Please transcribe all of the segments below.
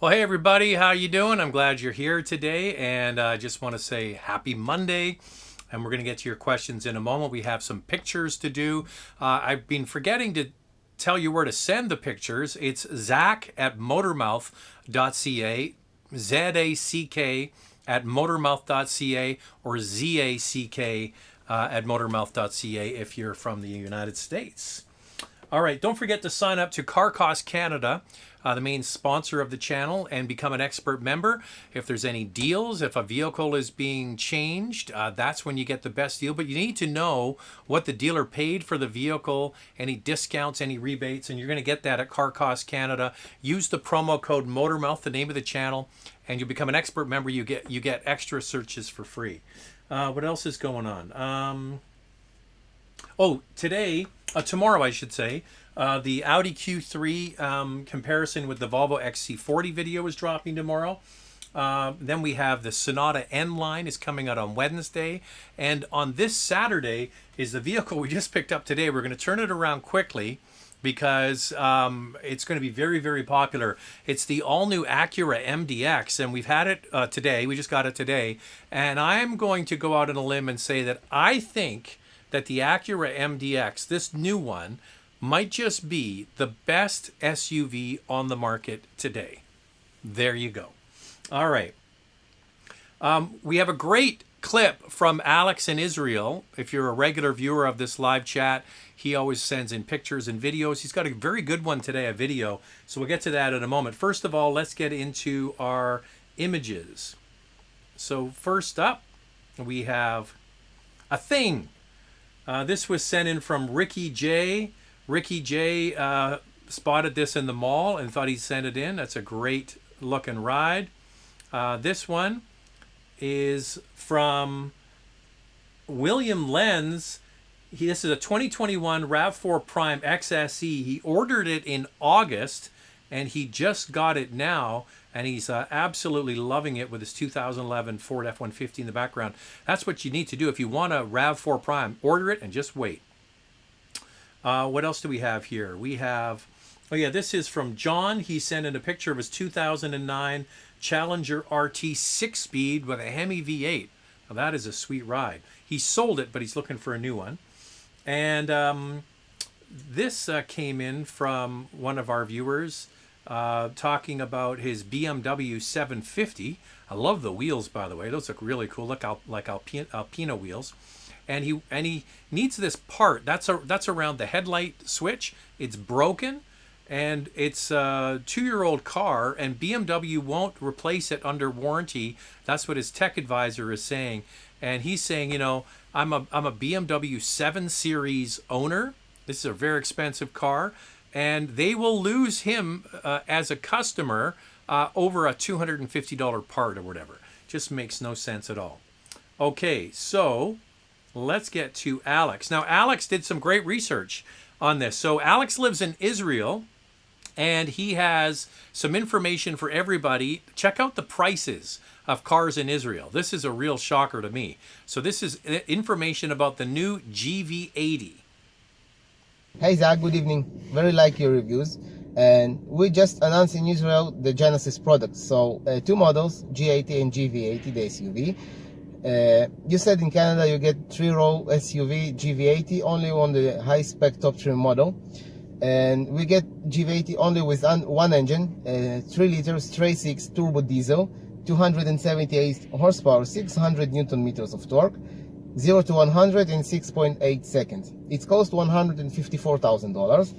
Well, hey everybody, how you doing? I'm glad you're here today, and I just want to say happy Monday. And we're going to get to your questions in a moment. We have some pictures to do. I've been forgetting to tell you where to send the pictures. It's Zach at motormouth.ca, ZACK at motormouth.ca, or ZACK at motormouth.ca if you're from the United States. All right, don't forget to sign up to Car Cost Canada, the main sponsor of the channel, and become an expert member. If there's any deals, if a vehicle is being changed, that's when you get the best deal. But you need to know what the dealer paid for the vehicle, any discounts, any rebates, and you're going to get that at Car Cost Canada. Use the promo code MotorMouth, the name of the channel, and you become an expert member. You get extra searches for free. What else is going on? Tomorrow I should say, the Audi Q3 comparison with the Volvo XC40 video is dropping tomorrow. Then we have the Sonata N line is coming out on Wednesday. And on this Saturday is the vehicle we just picked up today. We're going to turn it around quickly because it's going to be very, very popular. It's the all-new Acura MDX, and we've had it today. We just got it today. And I'm going to go out on a limb and say that I think that the Acura MDX, this new one, might just be the best SUV on the market today. There you go. All right. We have a great clip from Alex in Israel. If you're a regular viewer of this live chat, he always sends in pictures and videos. He's got a very good one today, a video. So we'll get to that in a moment. First of all, let's get into our images. So first up, we have a thing. This was sent in from Ricky J. Ricky J spotted this in the mall and thought he'd send it in. That's a great looking ride. This one is from William Lenz. This is a 2021 RAV4 Prime XSE. He ordered it in August and he just got it now. And he's absolutely loving it with his 2011 Ford F-150 in the background. That's what you need to do if you want a RAV4 Prime. Order it and just wait. What else do we have here? We have, this is from John. He sent in a picture of his 2009 Challenger RT 6-speed with a Hemi V8. Now, that is a sweet ride. He sold it, but he's looking for a new one. And this came in from one of our viewers. Talking about his BMW 750. I love the wheels, by the way. Those look really cool. Look like Alpina wheels. And he needs this part. That's around the headlight switch. It's broken, and it's a 2-year-old car, and BMW won't replace it under warranty. That's what his tech advisor is saying. And he's saying, I'm a BMW 7 Series owner. This is a very expensive car. And they will lose him as a customer over a $250 part or whatever. Just makes no sense at all. Okay, so let's get to Alex. Now, Alex did some great research on this. So Alex lives in Israel, and he has some information for everybody. Check out the prices of cars in Israel. This is a real shocker to me. So this is information about the new GV80. Hey Zach, good evening. Very like your reviews, and we just announced in Israel the Genesis products. So two models, G80 and GV80, the SUV. You said in Canada you get 3-row SUV GV80 only on the high-spec top trim model, and we get GV80 only with one engine, 3-liter straight-six turbo diesel, 278 horsepower, 600 Newton meters of torque. 0 to 100 in 6.8 seconds. It costs $154,000.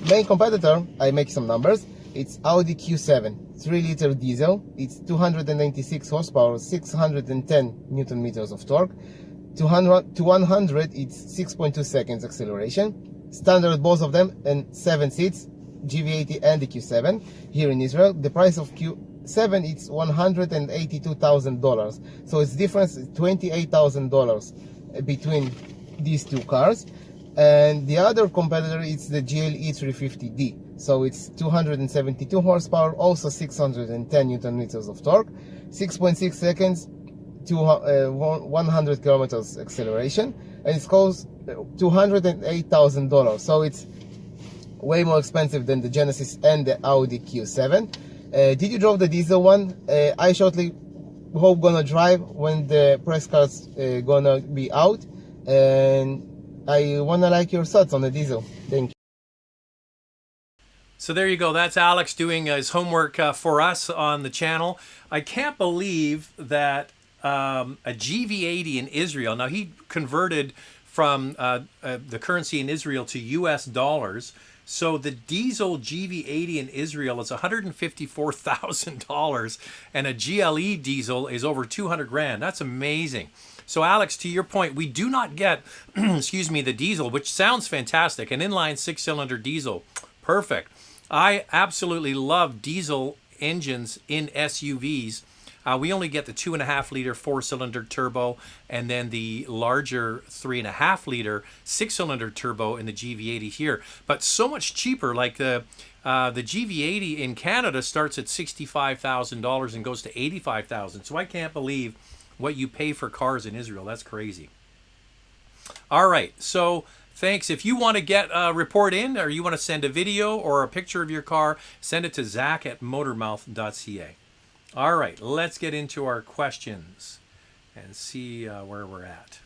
Main competitor, I make some numbers, it's Audi Q7, 3-liter diesel. It's 296 horsepower, 610 Newton meters of torque. To 100, it's 6.2 seconds acceleration. Standard, both of them, and 7 seats, GV80 and the Q7 here in Israel. The price of Q7, it's $182,000. So it's difference $28,000 between these two cars. And the other competitor is the GLE 350D. So it's 272 horsepower, also 610 Newton meters of torque, 6.6 seconds to 100 kilometers acceleration, and it costs $208,000. So it's way more expensive than the Genesis and the Audi Q7. Did you drive the diesel one? I shortly hope gonna drive when the press car's gonna be out, and I wanna like your thoughts on the diesel. Thank you. So there you go. That's Alex doing his homework for us on the channel. I can't believe that a GV80 in Israel. Now he converted from the currency in Israel to US dollars. So the diesel GV80 in Israel is $154,000 and a GLE diesel is over 200 grand. That's amazing. So Alex, to your point, we do not get, excuse me, the diesel, which sounds fantastic. An inline 6-cylinder diesel, perfect. I absolutely love diesel engines in SUVs. We only get the 2.5 liter 4-cylinder turbo and then the larger 3.5 liter 6-cylinder turbo in the GV80 here. But so much cheaper, like the GV80 in Canada starts at $65,000 and goes to $85,000. So I can't believe what you pay for cars in Israel. That's crazy. All right, so thanks. If you want to get a report in or you want to send a video or a picture of your car, send it to zach@motormouth.ca. All right, let's get into our questions and see where we're at.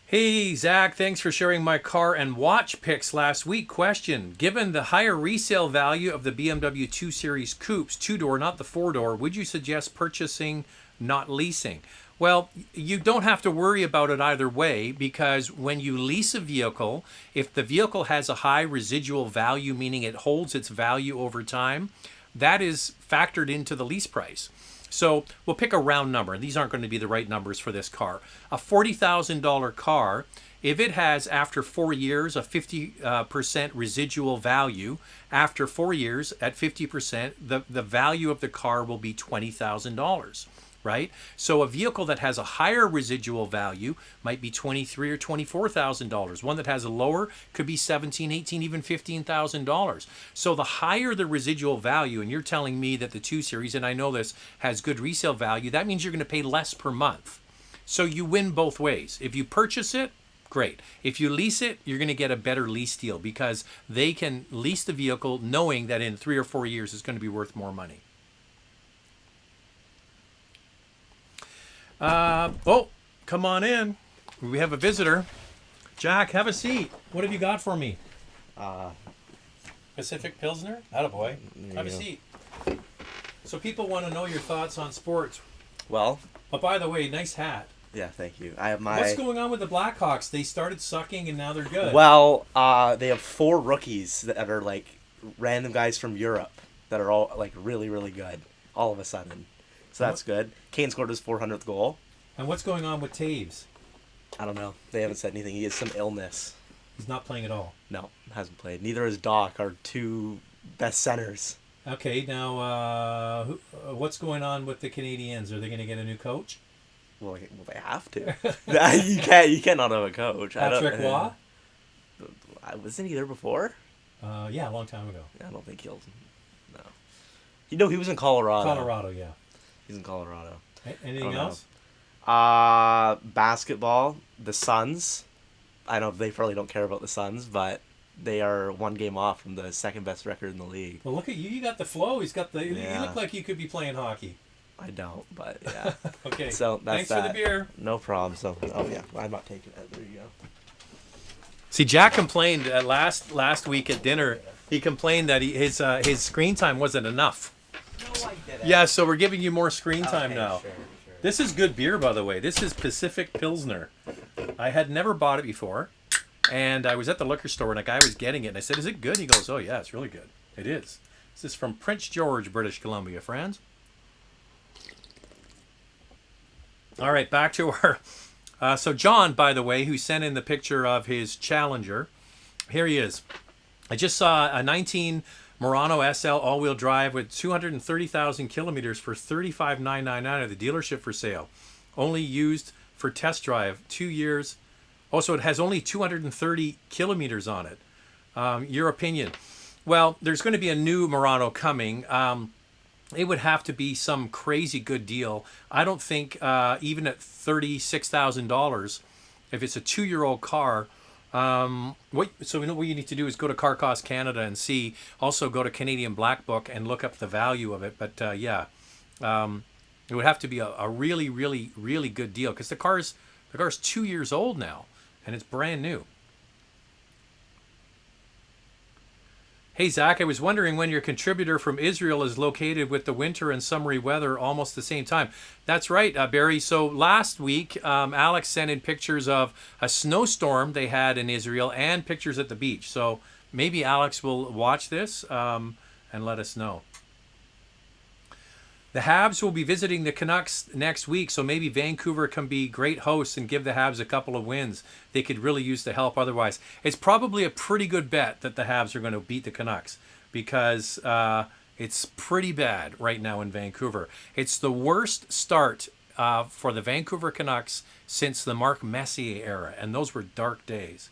Hey, Zach, thanks for sharing my car and watch pics last week. Question, given the higher resale value of the BMW 2 Series Coupes, 2-door, not the 4-door, would you suggest purchasing, not leasing? Well, you don't have to worry about it either way, because when you lease a vehicle, if the vehicle has a high residual value, meaning it holds its value over time, that is factored into the lease price. So we'll pick a round number, and these aren't going to be the right numbers for this car. A $40,000 car, if it has, after 4 years, a 50% residual value, after 4 years at 50%, the value of the car will be $20,000. Right? So a vehicle that has a higher residual value might be $23,000 or $24,000. One that has a lower could be $17,000, $18,000, even $15,000. So the higher the residual value, and you're telling me that the 2 Series, and I know this, has good resale value, that means you're going to pay less per month. So you win both ways. If you purchase it, great. If you lease it, you're going to get a better lease deal because they can lease the vehicle knowing that in 3 or 4 years it's going to be worth more money. Oh, come on in. We have a visitor. Jack, have a seat. What have you got for me? Pacific Pilsner? Attaboy. Have a seat. So people want to know your thoughts on sports. Well. Oh, by the way, nice hat. Yeah, thank you. I have my. What's going on with the Blackhawks? They started sucking and now they're good. Well, they have 4 rookies that are like random guys from Europe that are all like really, really good all of a sudden. So that's good. Kane scored his 400th goal. And what's going on with Taves? I don't know. They haven't said anything. He has some illness. He's not playing at all. No, hasn't played. Neither is Doc, our 2 best centers. Okay, now what's going on with the Canadiens? Are they going to get a new coach? Well, they have to. You cannot have a coach. Patrick Waugh? Wasn't he there before? Yeah, a long time ago. I don't think he'll. No. He was in Colorado. Colorado, yeah. He's in Colorado. Anything else? Basketball, the Suns. I know they probably don't care about the Suns, but they are 1 game off from the second best record in the league. Well, look at you. You got the flow. He's got the. Yeah. You look like you could be playing hockey. I don't, but yeah. Okay. So that's Thanks for the beer. No problem. So, oh yeah, I'm not taking it. There you go. See, Jack complained last week at dinner. He complained that his screen time wasn't enough. No, I didn't. Yeah, so we're giving you more screen time now. Sure. This is good beer, by the way. This is Pacific Pilsner. I had never bought it before, and I was at the liquor store, and a guy was getting it, and I said, "Is it good?" He goes, "Oh yeah, it's really good. It is." This is from Prince George, British Columbia, friends. All right, back to our... so John, by the way, who sent in the picture of his Challenger, here he is. I just saw a 19 Murano SL all-wheel drive with 230,000 kilometers for $35,999 at the dealership for sale. Only used for test drive, 2 years. Oh, so it has only 230 kilometers on it. Your opinion? Well, there's going to be a new Murano coming. It would have to be some crazy good deal. I don't think even at $36,000, if it's a 2-year-old car, So what you need to do is go to Car Cost Canada and see. Also go to Canadian Black Book and look up the value of it. But it would have to be a really, really, really good deal because the car's 2 years old now and it's brand new. Hey, Zach, I was wondering when your contributor from Israel is located with the winter and summery weather almost the same time. That's right, Barry. So last week, Alex sent in pictures of a snowstorm they had in Israel and pictures at the beach. So maybe Alex will watch this and let us know. The Habs will be visiting the Canucks next week, so maybe Vancouver can be great hosts and give the Habs a couple of wins. They could really use the help otherwise. It's probably a pretty good bet that the Habs are going to beat the Canucks because it's pretty bad right now in Vancouver. It's the worst start for the Vancouver Canucks since the Mark Messier era, and those were dark days.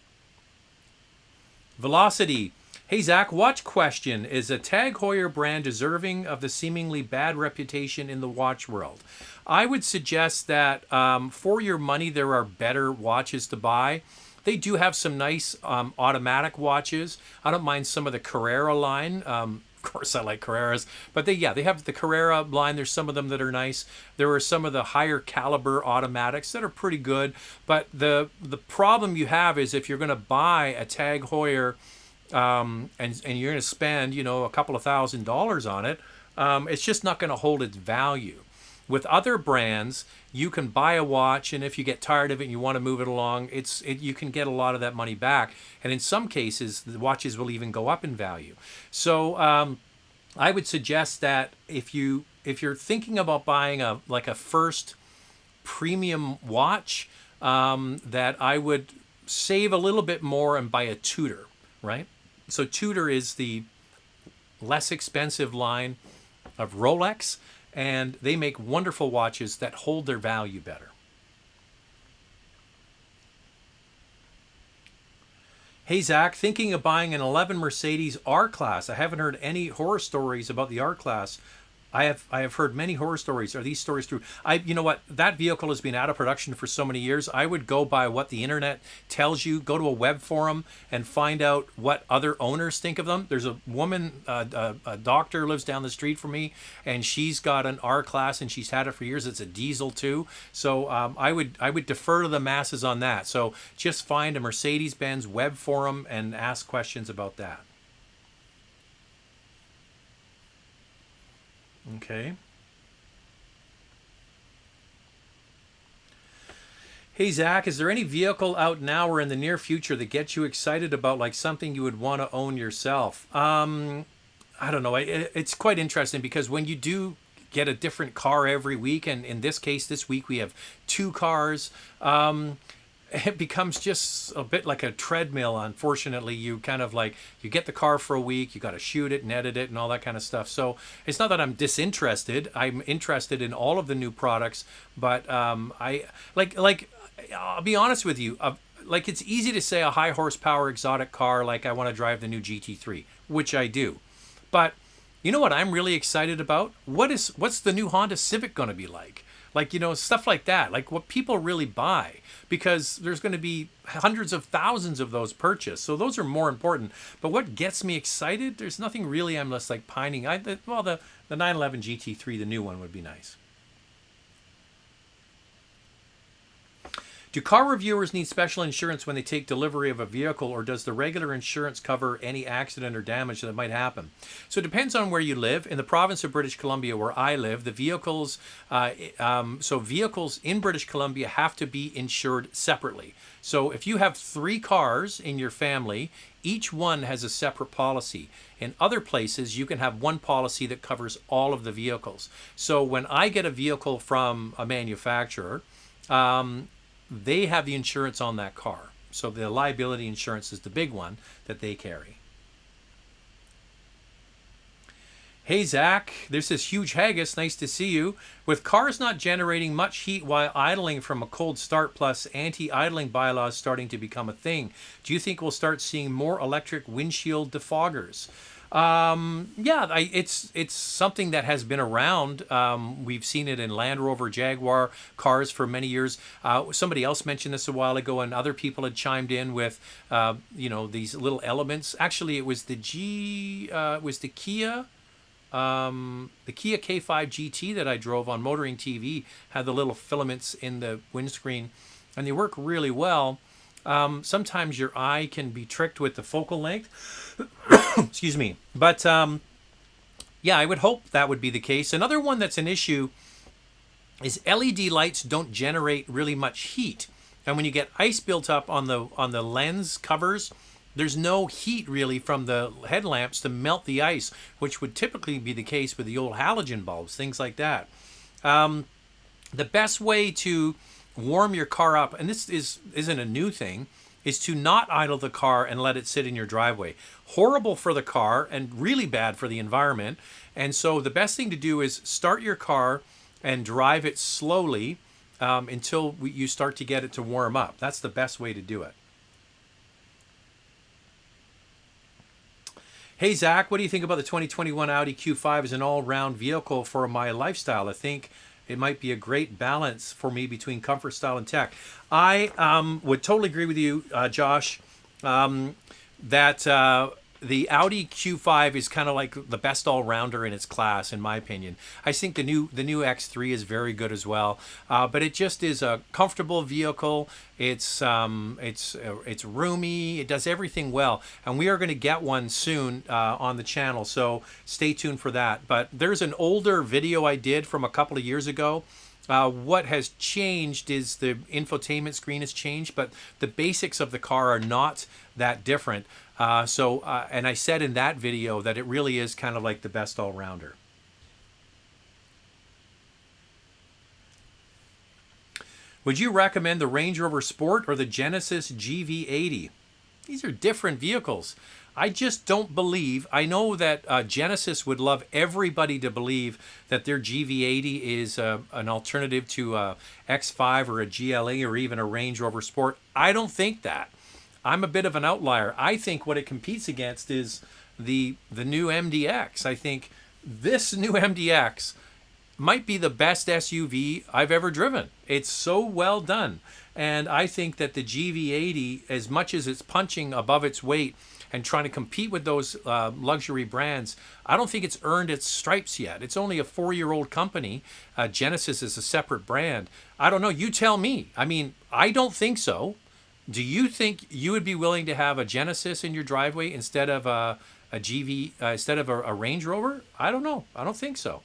Velocity. Hey, Zach, watch question. Is a Tag Heuer brand deserving of the seemingly bad reputation in the watch world? I would suggest that for your money, there are better watches to buy. They do have some nice automatic watches. I don't mind some of the Carrera line. Of course, I like Carreras. But they have the Carrera line. There's some of them that are nice. There are some of the higher caliber automatics that are pretty good. But the problem you have is if you're going to buy a Tag Heuer, and you're going to spend, a couple of $1,000s on it, it's just not going to hold its value. With other brands, you can buy a watch, and if you get tired of it and you want to move it along, you can get a lot of that money back. And in some cases, the watches will even go up in value. So I would suggest that if you're thinking about buying a first premium watch, that I would save a little bit more and buy a Tudor, right? So Tudor is the less expensive line of Rolex, and they make wonderful watches that hold their value better. Hey, Zach, thinking of buying an 11 Mercedes R-Class. I haven't heard any horror stories about the R-Class. I have heard many horror stories. Are these stories true? You know what? That vehicle has been out of production for so many years. I would go by what the internet tells you. Go to a web forum and find out what other owners think of them. There's a woman, a doctor lives down the street from me, and she's got an R-Class and she's had it for years. It's a diesel too. So I would defer to the masses on that. So just find a Mercedes-Benz web forum and ask questions about that. Okay. Hey, Zach, is there any vehicle out now or in the near future that gets you excited about, like something you would want to own yourself? I don't know. It's quite interesting because when you do get a different car every week, and in this case, this week we have 2 cars, it becomes just a bit like a treadmill. Unfortunately, you kind of you get the car for a week, you got to shoot it and edit it and all that kind of stuff. So it's not that I'm disinterested. I'm interested in all of the new products, but I I'll be honest with you. It's easy to say a high horsepower exotic car, like I want to drive the new GT3, which I do. But you know what I'm really excited about? What's the new Honda Civic going to be like? Stuff like that, like what people really buy, because there's going to be hundreds of thousands of those purchased. So those are more important. But what gets me excited, there's nothing really I'm just pining. The 911 GT3, the new one, would be nice. Do car reviewers need special insurance when they take delivery of a vehicle, or does the regular insurance cover any accident or damage that might happen? So it depends on where you live. In the province of British Columbia, where I live, the vehicles, vehicles in British Columbia have to be insured separately. So if you have 3 cars in your family, each one has a separate policy. In other places, you can have one policy that covers all of the vehicles. So when I get a vehicle from a manufacturer, they have the insurance on that car. So the liability insurance is the big one that they carry. Hey, Zach, this is Huge Haggis. Nice to see you. With cars not generating much heat while idling from a cold start, plus anti-idling bylaws starting to become a thing, do you think we'll start seeing more electric windshield defoggers? Yeah, it's something that has been around. We've seen it in Land Rover, Jaguar cars for many years. Somebody else mentioned this a while ago, and other people had chimed in with, these little elements. Actually, it was the Kia. The Kia K5 GT that I drove on Motoring TV had the little filaments in the windscreen, and they work really well. Sometimes your eye can be tricked with the focal length. Excuse me. But yeah, I would hope that would be the case. Another one that's an issue is LED lights don't generate really much heat. And when you get ice built up on the lens covers, there's no heat really from the headlamps to melt the ice, which would typically be the case with the old halogen bulbs, things like that. The best way to warm your car up, and this isn't a new thing, is to not idle the car and let it sit in your driveway. Horrible for the car and really bad for the environment. And so the best thing to do is start your car and drive it slowly until you start to get it to warm up. That's the best way to do it. Hey Zach, what do you think about the 2021 Audi Q5 as an all-round vehicle for my lifestyle? I think it might be a great balance for me between comfort, style, and tech. I would totally agree with you, Josh, that the Audi Q5 is kind of like the best all-rounder in its class, in my opinion. I think the new X3 is very good as well, but it just is a comfortable vehicle. It's roomy. It does everything well, and we are going to get one soon on the channel, so stay tuned for that. But there's an older video I did from a couple of years ago. What has changed is the infotainment screen has changed, but the basics of the car are not that different. And I said in that video that it really is kind of like the best all-rounder. Would you recommend the Range Rover Sport or the Genesis GV80? These are different vehicles. I just don't believe, I know that Genesis would love everybody to believe that their GV80 is an alternative to a X5 or a GLA or even a Range Rover Sport. I don't think that. I'm a bit of an outlier. I think what it competes against is the new MDX. I think this new MDX might be the best SUV I've ever driven. It's so well done. And I think that the GV80, as much as it's punching above its weight and trying to compete with those luxury brands, I don't think it's earned its stripes yet. It's only a 4-year-old company. Genesis is a separate brand. I don't know. You tell me. I mean, I don't think so. Do you think you would be willing to have a Genesis in your driveway instead of a Range Rover? I don't know. I don't think so.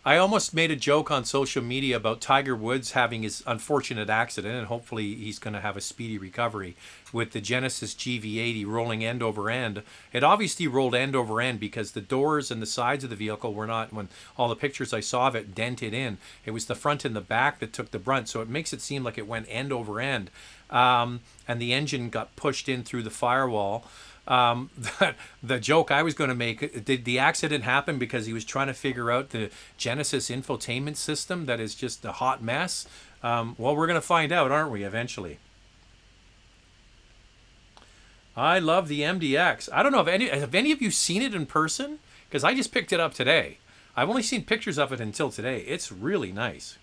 I almost made a joke on social media about Tiger Woods having his unfortunate accident, and hopefully he's going to have a speedy recovery, with the Genesis GV80 rolling end over end. It obviously rolled end over end because the doors and the sides of the vehicle were not, when all the pictures I saw of it, dented in. It was the front and the back that took the brunt, so it makes it seem like it went end over end. And the engine got pushed in through the firewall. The joke I was going to make, did the accident happen because he was trying to figure out the Genesis infotainment system that is just a hot mess? Well, we're going to find out, aren't we, eventually? I love the MDX. I don't know if have any of you seen it in person? Because I just picked it up today. I've only seen pictures of it until today. It's really nice.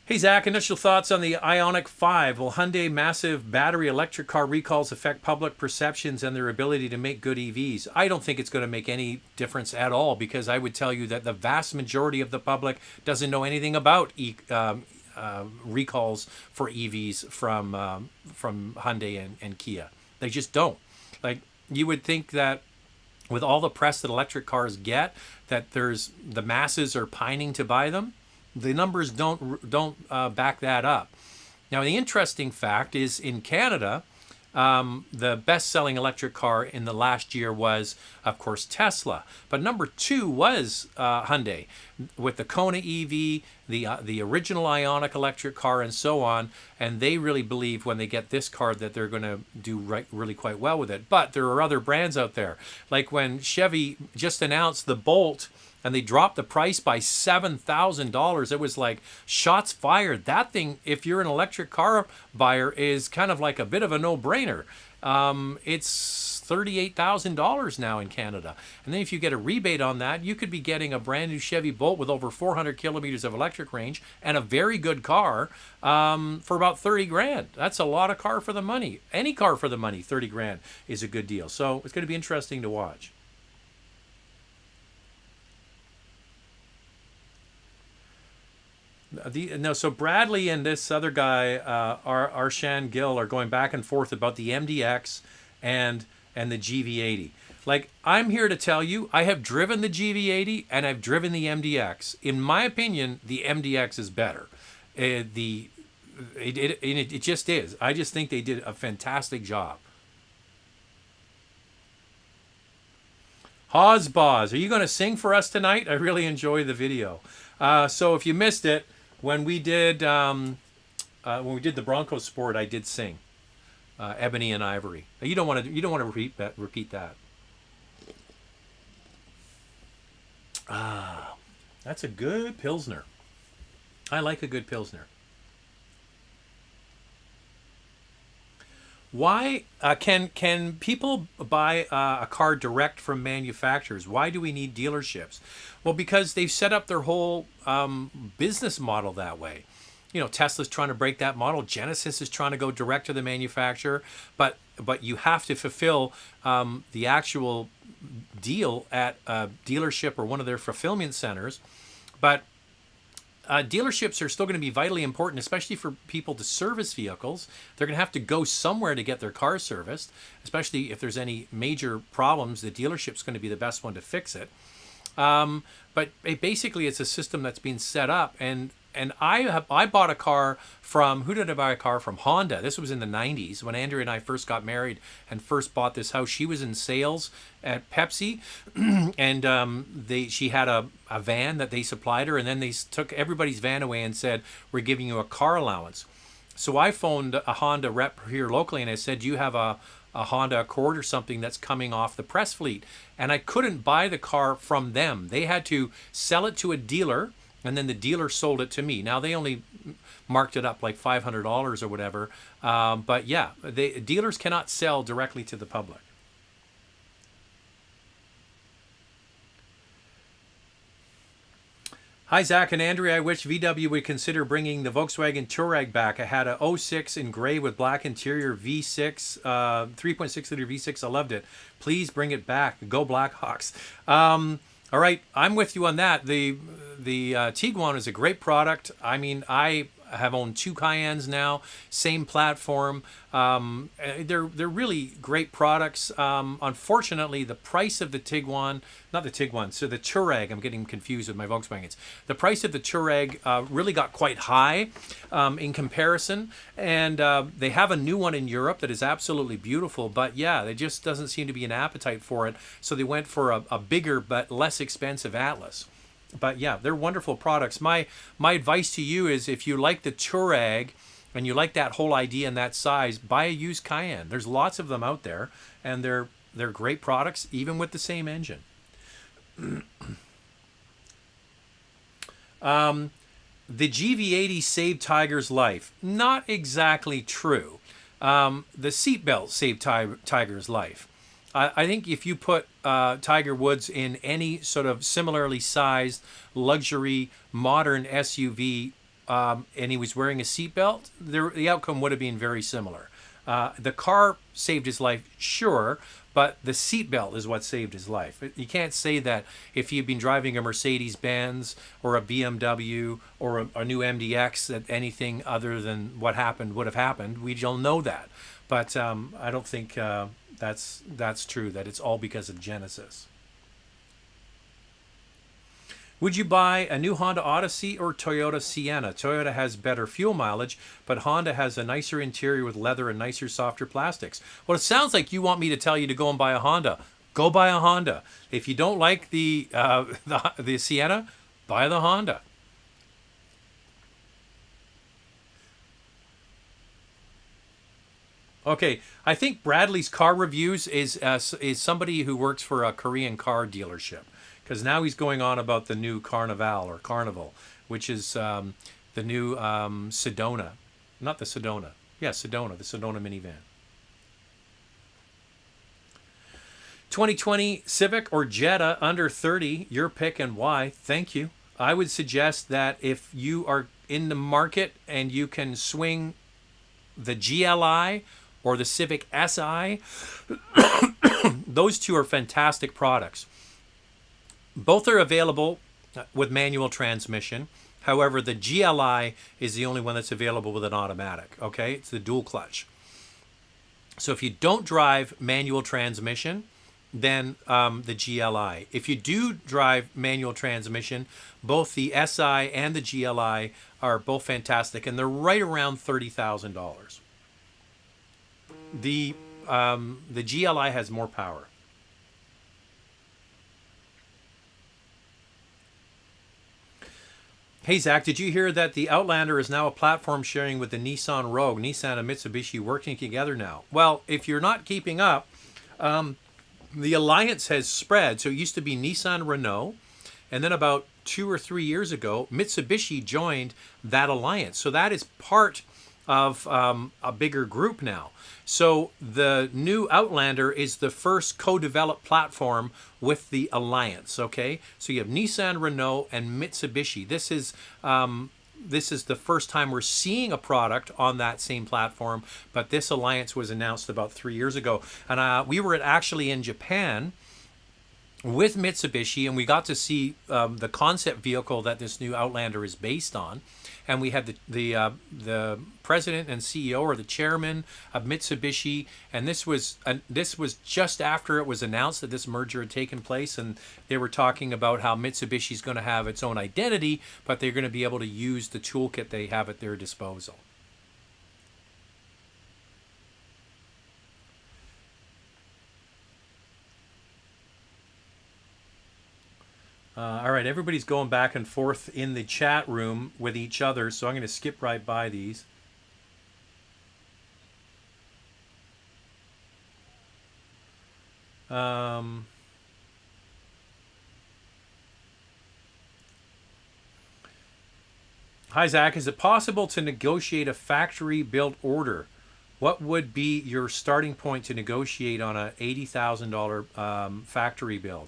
Hey Zach, initial thoughts on the Ioniq 5. Will Hyundai massive battery electric car recalls affect public perceptions and their ability to make good EVs? I don't think it's going to make any difference at all, because I would tell you that the vast majority of the public doesn't know anything about recalls for EVs from Hyundai and Kia. They just don't. Like, you would think that with all the press that electric cars get, that the masses are pining to buy them. The numbers don't back that up. Now, the interesting fact is in Canada, the best-selling electric car in the last year was, of course, Tesla. But number 2 was Hyundai, with the Kona EV, the original Ioniq electric car, and so on. And they really believe when they get this car that they're going to do really quite well with it. But there are other brands out there, like when Chevy just announced the Bolt, and they dropped the price by $7,000. It was like shots fired. That thing, if you're an electric car buyer, is kind of like a bit of a no-brainer. It's $38,000 now in Canada. And then if you get a rebate on that, you could be getting a brand new Chevy Bolt with over 400 kilometers of electric range and a very good car for about 30 grand. That's a lot of car for the money. Any car for the money, 30 grand is a good deal. So it's going to be interesting to watch. So Bradley and this other guy, Arshan Gill, are going back and forth about the MDX and the GV80. Like, I'm here to tell you, I have driven the GV80 and I've driven the MDX. In my opinion, the MDX is better. It just is. I just think they did a fantastic job. Hozboz, are you going to sing for us tonight? I really enjoy the video. So if you missed it, when we did the Bronco Sport, I did sing Ebony and Ivory. You don't want to repeat that. That's a good Pilsner. I like a good Pilsner. Why can people buy a car direct from manufacturers? Why do we need dealerships? Well, because they've set up their whole business model that way. You know, Tesla's trying to break that model. Genesis is trying to go direct to the manufacturer, but you have to fulfill the actual deal at a dealership or one of their fulfillment centers. But dealerships are still going to be vitally important, especially for people to service vehicles. They're going to have to go somewhere to get their car serviced, especially if there's any major problems. The dealership's going to be the best one to fix it. But basically, it's a system that's been set up. And I bought a car from, who did I buy a car from? Honda. This was in the 90s when Andrea and I first got married and first bought this house. She was in sales at Pepsi, and she had a van that they supplied her, and then they took everybody's van away and said, we're giving you a car allowance. So I phoned a Honda rep here locally, and I said, do you have a Honda Accord or something that's coming off the press fleet? And I couldn't buy the car from them. They had to sell it to a dealer, and then the dealer sold it to me. Now, they only marked it up like $500 or whatever. But yeah, dealers cannot sell directly to the public. Hi, Zach and Andrea. I wish VW would consider bringing the Volkswagen Touareg back. I had a 06 in gray with black interior V6, 3.6 liter V6. I loved it. Please bring it back. Go Blackhawks. All right, I'm with you on that. The Tiguan is a great product. I mean, I have owned 2 Cayennes now, same platform. They're really great products. Unfortunately, the price of the Tiguan, not the Tiguan, so the Touareg, I'm getting confused with my Volkswagens. The price of the Touareg really got quite high in comparison, and they have a new one in Europe that is absolutely beautiful, but yeah, there just doesn't seem to be an appetite for it, so they went for a bigger but less expensive Atlas. But yeah, they're wonderful products. My advice to you is, if you like the Touareg and you like that whole idea and that size, buy a used Cayenne. There's lots of them out there, and they're great products, even with the same engine. The GV80 saved Tiger's life. Not exactly true. The seatbelt saved Tiger's life. I think if you put Tiger Woods in any sort of similarly sized luxury modern SUV and he was wearing a seatbelt, the outcome would have been very similar. The car saved his life, sure, but the seatbelt is what saved his life. You can't say that if you've been driving a Mercedes-Benz or a BMW or a new MDX that anything other than what happened would have happened. We don't know that. But I don't think that's true, that it's all because of Genesis. Would you buy a new Honda Odyssey or Toyota Sienna? Toyota has better fuel mileage, but Honda has a nicer interior with leather and nicer, softer plastics. Well, it sounds like you want me to tell you to go and buy a Honda. Go buy a Honda. If you don't like the Sienna, buy the Honda. Okay, I think Bradley's car reviews is somebody who works for a Korean car dealership, because now he's going on about the new Carnival, which is the new Sedona, not the Sedona, yeah, Sedona, the Sedona minivan. 2020 Civic or Jetta under 30, your pick and why. Thank you. I would suggest that if you are in the market and you can swing the GLI or the Civic Si, those two are fantastic products. Both are available with manual transmission. However, the GLI is the only one that's available with an automatic. Okay, it's the dual clutch. So if you don't drive manual transmission, then the GLI. If you do drive manual transmission, both the Si and the GLI are both fantastic, and they're right around $30,000. The GLI has more power. Hey Zach, did you hear that the Outlander is now a platform sharing with the Nissan Rogue? Nissan and Mitsubishi working together now. Well, if you're not keeping up, the alliance has spread. So it used to be Nissan, Renault, and then about 2 or 3 years ago, Mitsubishi joined that alliance. So that is part of a bigger group now. So the new Outlander is the first co-developed platform with the alliance. Okay, so you have Nissan, Renault, and Mitsubishi. This is the first time we're seeing a product on that same platform, but this alliance was announced about 3 years ago. And we were actually in Japan with Mitsubishi, and we got to see the concept vehicle that this new Outlander is based on. And we had the president and CEO, or the chairman of Mitsubishi, and this was just after it was announced that this merger had taken place, and they were talking about how Mitsubishi is going to have its own identity, but they're going to be able to use the toolkit they have at their disposal. All right, everybody's going back and forth in the chat room with each other, so I'm going to skip right by these. Hi, Zach. Is it possible to negotiate a factory-built order? What would be your starting point to negotiate on a $80,000 factory build?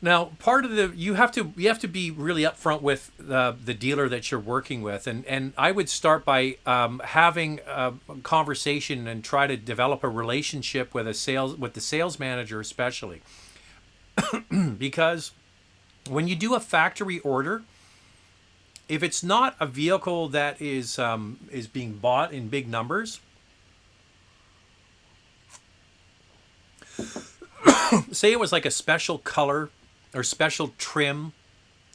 Now, part of you have to be really upfront with the dealer that you're working with, and I would start by having a conversation and try to develop a relationship with the sales manager, especially because when you do a factory order, if it's not a vehicle that is being bought in big numbers, say it was like a special color or special trim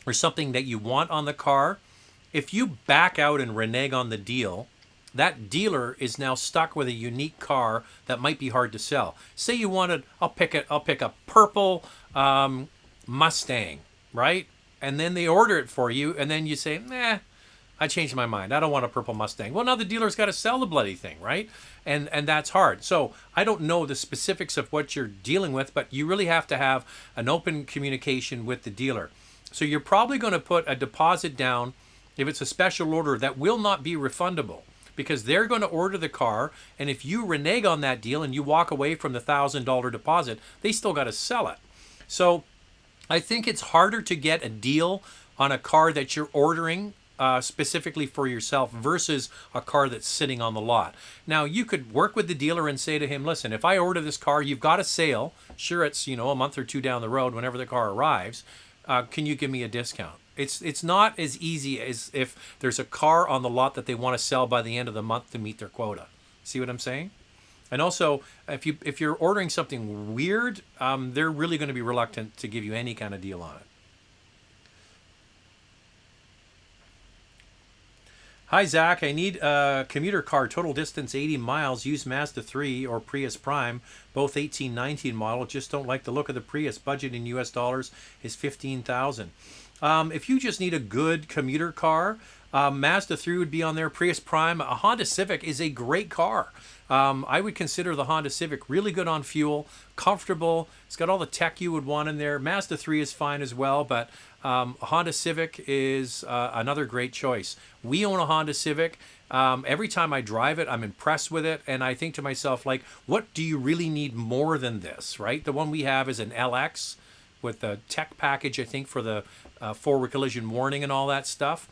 or something that you want on the car, if you back out and renege on the deal, that dealer is now stuck with a unique car that might be hard to sell. Say you wanted, I'll pick a purple Mustang, right? And then they order it for you, and then you say, nah, I changed my mind. I don't want a purple Mustang. Well, now the dealer's got to sell the bloody thing, right? And that's hard. So I don't know the specifics of what you're dealing with, but you really have to have an open communication with the dealer. So you're probably going to put a deposit down if it's a special order that will not be refundable, because they're going to order the car, and if you renege on that deal and you walk away from the $1,000 deposit, they still got to sell it. So I think it's harder to get a deal on a car that you're ordering specifically for yourself versus a car that's sitting on the lot. Now, you could work with the dealer and say to him, listen, if I order this car, you've got a sale. Sure, it's a month or two down the road whenever the car arrives. Can you give me a discount? It's not as easy as if there's a car on the lot that they want to sell by the end of the month to meet their quota. See what I'm saying? And also, if you're ordering something weird, they're really going to be reluctant to give you any kind of deal on it. Hi, Zach. I need a commuter car, total distance 80 miles, use Mazda 3 or Prius Prime, both 18-19 model. Just don't like the look of the Prius. Budget in US dollars is 15,000. If you just need a good commuter car, Mazda 3 would be on there. Prius Prime. A Honda Civic is a great car. I would consider the Honda Civic really good on fuel, comfortable. It's got all the tech you would want in there. Mazda 3 is fine as well, but Honda Civic is another great choice. We own a Honda Civic. Every time I drive it, I'm impressed with it, and I think to myself, like, what do you really need more than this, right? The one we have is an LX with the tech package, I think, for the forward collision warning and all that stuff.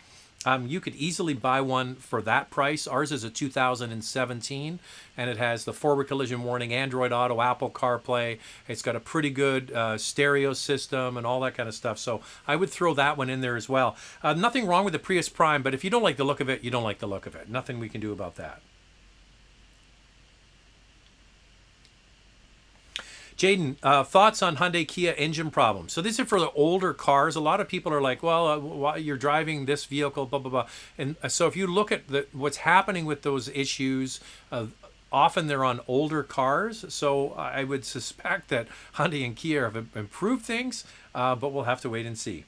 You could easily buy one for that price. Ours is a 2017, and it has the forward collision warning, Android Auto, Apple CarPlay. It's got a pretty good stereo system and all that kind of stuff. So I would throw that one in there as well. Nothing wrong with the Prius Prime, but if you don't like the look of it, you don't like the look of it. Nothing we can do about that. Jaden, thoughts on Hyundai Kia engine problems? So these are for the older cars. A lot of people are like, well, you're driving this vehicle, blah, blah, blah. And so if you look at what's happening with those issues, often they're on older cars. So I would suspect that Hyundai and Kia have improved things, but we'll have to wait and see.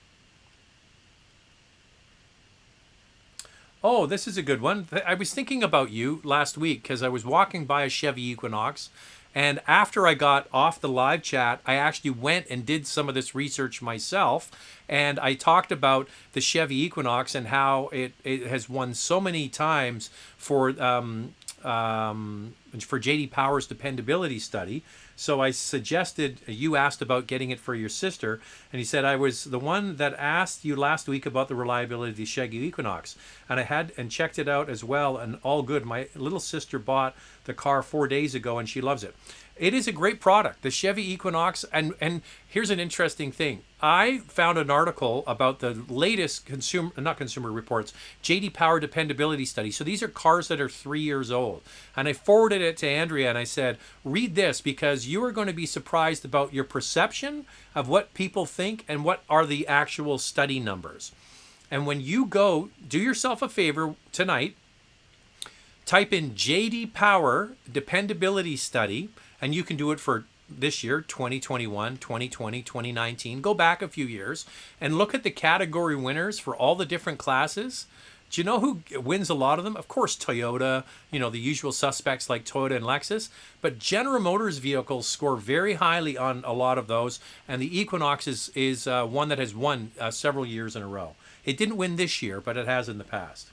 Oh, this is a good one. I was thinking about you last week because I was walking by a Chevy Equinox. And after I got off the live chat, I actually went and did some of this research myself. And I talked about the Chevy Equinox and how it has won so many times for J.D. Power's dependability study. So I suggested, you asked about getting it for your sister, and he said, I was the one that asked you last week about the reliability of the Chevy Equinox. And I had and checked it out as well, and all good. My little sister bought the car 4 days ago, and she loves it. It is a great product, the Chevy Equinox. And here's an interesting thing. I found an article about the latest consumer reports, J.D. Power dependability study. So these are cars that are 3 years old. And I forwarded it to Andrea and I said, read this because you are going to be surprised about your perception of what people think and what are the actual study numbers. And when you go, do yourself a favor tonight, type in J.D. Power dependability study, and you can do it for this year, 2021, 2020, 2019. Go back a few years and look at the category winners for all the different classes. Do you know who wins a lot of them? Of course, Toyota, the usual suspects like Toyota and Lexus. But General Motors vehicles score very highly on a lot of those. And the Equinox is one that has won several years in a row. It didn't win this year, but it has in the past.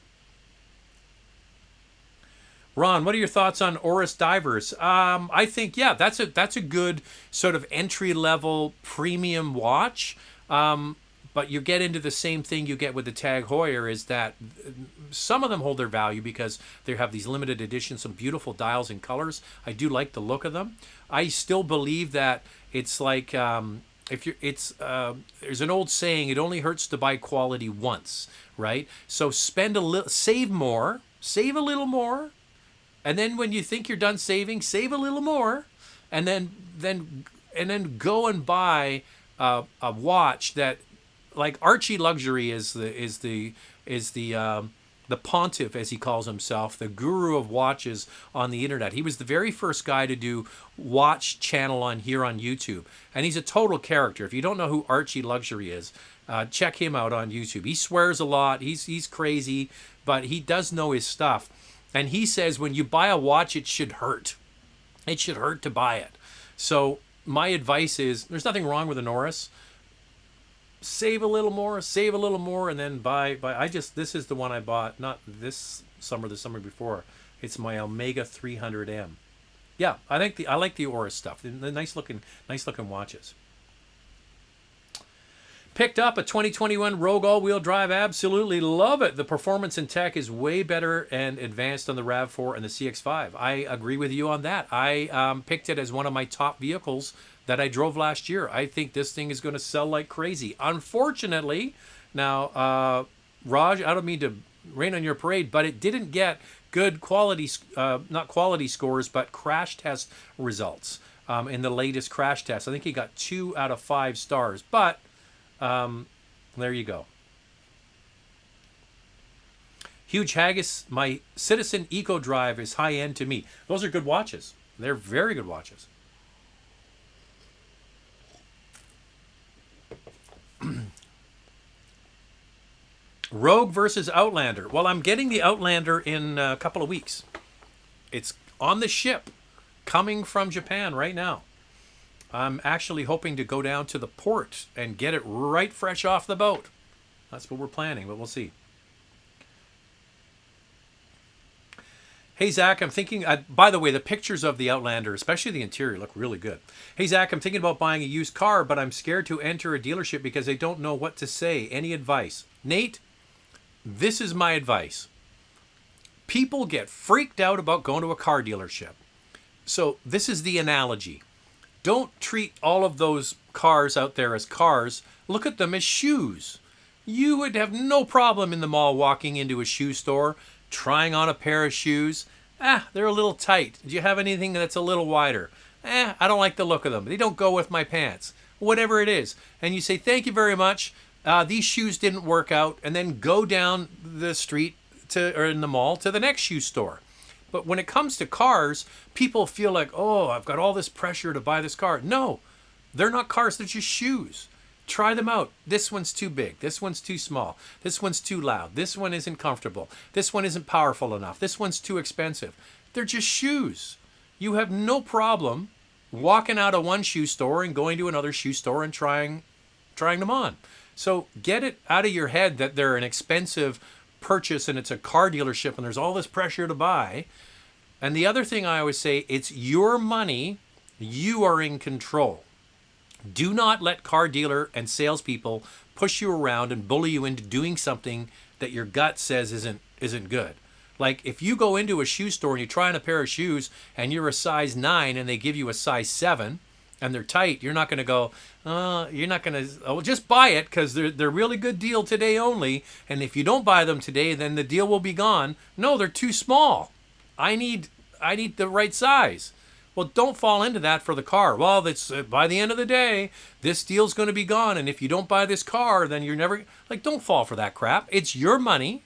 Ron, what are your thoughts on Oris Divers? I think, yeah, that's a good sort of entry-level premium watch. But you get into the same thing you get with the Tag Heuer, is that some of them hold their value because they have these limited editions, some beautiful dials and colors. I do like the look of them. I still believe that it's like there's an old saying, it only hurts to buy quality once, right? So save a little more. And then when you think you're done saving, save a little more, and then go and buy a watch that, like Archie Luxury is the pontiff, as he calls himself, the guru of watches on the internet. He was the very first guy to do watch channel on YouTube, and he's a total character. If you don't know who Archie Luxury is, check him out on YouTube. He swears a lot. He's crazy, but he does know his stuff. And he says when you buy a watch, it should hurt. It should hurt to buy it. So my advice is, there's nothing wrong with an Oris. Save a little more, and then buy. This is the one I bought, not this summer, the summer before. It's my Omega 300M. Yeah, I like the Oris stuff. The nice looking watches. Picked up a 2021 Rogue all-wheel drive. Absolutely love it. The performance and tech is way better and advanced on the RAV4 and the CX-5. I agree with you on that. I picked it as one of my top vehicles that I drove last year. I think this thing is going to sell like crazy. Unfortunately, now, Raj, I don't mean to rain on your parade, but it didn't get good quality, not quality scores, but crash test results in the latest crash test. I think he got 2 out of 5 stars, but there you go. Huge Haggis, my Citizen Eco Drive is high end to me. Those are good watches. They're very good watches. Rogue versus Outlander. Well, I'm getting the Outlander in a couple of weeks. It's on the ship coming from Japan right now. I'm actually hoping to go down to the port and get it right fresh off the boat. That's what we're planning, but we'll see. Hey, Zach, I'm thinking, by the way, the pictures of the Outlander, especially the interior, look really good. Hey, Zach, I'm thinking about buying a used car, but I'm scared to enter a dealership because I don't know what to say. Any advice? Nate, this is my advice. People get freaked out about going to a car dealership. So this is the analogy. Don't treat all of those cars out there as cars. Look at them as shoes. You would have no problem in the mall walking into a shoe store, trying on a pair of shoes. They're a little tight. Do you have anything that's a little wider? I don't like the look of them. They don't go with my pants. Whatever it is. And you say, thank you very much. These shoes didn't work out. And then go down the street or in the mall to the next shoe store. But when it comes to cars, people feel like, oh, I've got all this pressure to buy this car. No, they're not cars. They're just shoes. Try them out. This one's too big. This one's too small. This one's too loud. This one isn't comfortable. This one isn't powerful enough. This one's too expensive. They're just shoes. You have no problem walking out of one shoe store and going to another shoe store and trying them on. So get it out of your head that they're an expensive purchase and it's a car dealership and there's all this pressure to buy. And the other thing I always say, it's your money. You are in control. Do not let car dealer and salespeople push you around and bully you into doing something that your gut says isn't good. Like if you go into a shoe store and you try on a pair of shoes and you're a size 9 and they give you a size 7 and they're tight, you're not going to go, just buy it because they're really good deal today only. And if you don't buy them today, then the deal will be gone. No, they're too small. I need the right size. Well, don't fall into that for the car. Well, that's by the end of the day, this deal's going to be gone. And if you don't buy this car, then you're never... don't fall for that crap. It's your money.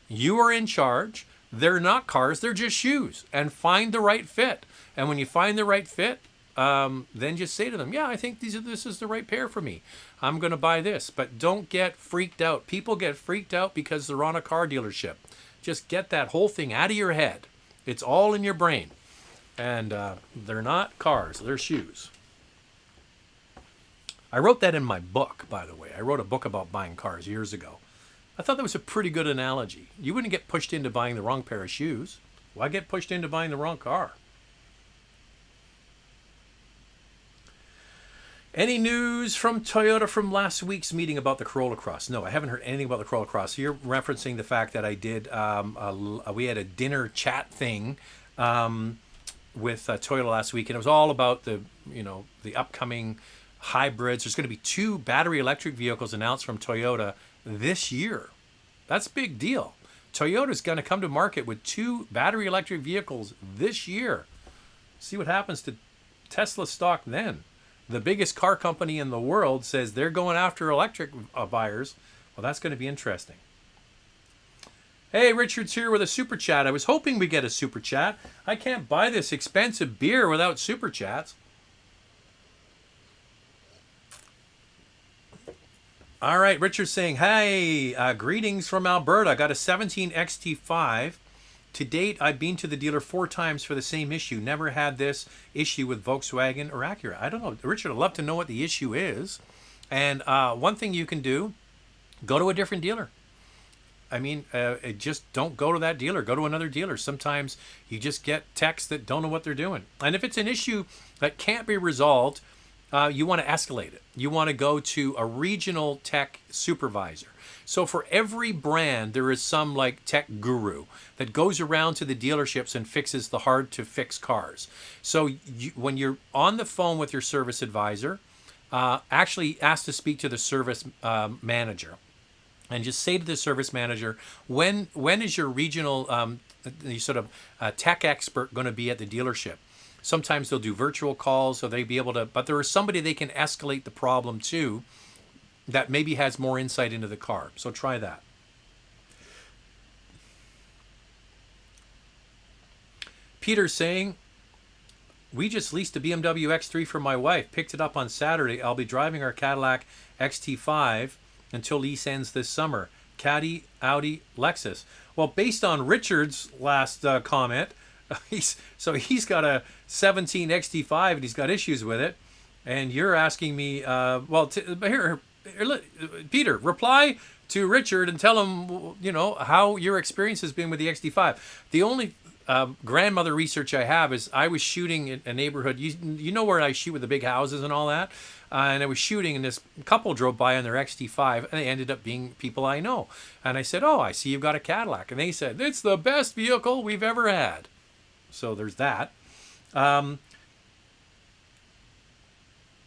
You are in charge. They're not cars. They're just shoes. And find the right fit. And when you find the right fit, then just say to them, yeah, I think this is the right pair for me. I'm going to buy this. But don't get freaked out. People get freaked out because they're on a car dealership. Just get that whole thing out of your head. It's all in your brain. And they're not cars, they're shoes. I wrote that in my book, by the way. I wrote a book about buying cars years ago. I thought that was a pretty good analogy. You wouldn't get pushed into buying the wrong pair of shoes. Why get pushed into buying the wrong car? Any news from Toyota from last week's meeting about the Corolla Cross? No, I haven't heard anything about the Corolla Cross. You're referencing the fact that I did, we had a dinner chat thing with Toyota last week, and it was all about the upcoming hybrids. There's going to be 2 battery electric vehicles announced from Toyota this year. That's a big deal. Toyota's going to come to market with 2 battery electric vehicles this year. See what happens to Tesla stock then. The biggest car company in the world says they're going after electric buyers. Well, that's going to be interesting. Hey, Richard's here with a super chat. I was hoping we get a super chat. I can't buy this expensive beer without super chats. All right, Richard's saying, hey, greetings from Alberta. I got a 17 XT5. To date, I've been to the dealer 4 times for the same issue. Never had this issue with Volkswagen or Acura. I don't know. Richard, I'd love to know what the issue is. And one thing you can do, go to a different dealer. I mean, just don't go to that dealer. Go to another dealer. Sometimes you just get techs that don't know what they're doing. And if it's an issue that can't be resolved, you want to escalate it. You want to go to a regional tech supervisor. So for every brand, there is some tech guru that goes around to the dealerships and fixes the hard-to-fix cars. So when you're on the phone with your service advisor, actually ask to speak to the service manager. And just say to the service manager, when is your regional tech expert going to be at the dealership? Sometimes they'll do virtual calls, so they'll be able to, but there is somebody they can escalate the problem to that maybe has more insight into the car. So try that. Peter's saying, we just leased a BMW X3 for my wife. Picked it up on Saturday. I'll be driving our Cadillac XT5 until lease ends this summer. Caddy, Audi, Lexus. Well, based on Richard's last comment, he's got a 17 XT5 and he's got issues with it. And you're asking me, here, Peter, reply to Richard and tell him, how your experience has been with the XT5. The only grandmother research I have is I was shooting in a neighborhood. You know where I shoot with the big houses and all that? And I was shooting, and this couple drove by on their XT5, and they ended up being people I know. And I said, oh, I see you've got a Cadillac. And they said, it's the best vehicle we've ever had. So there's that.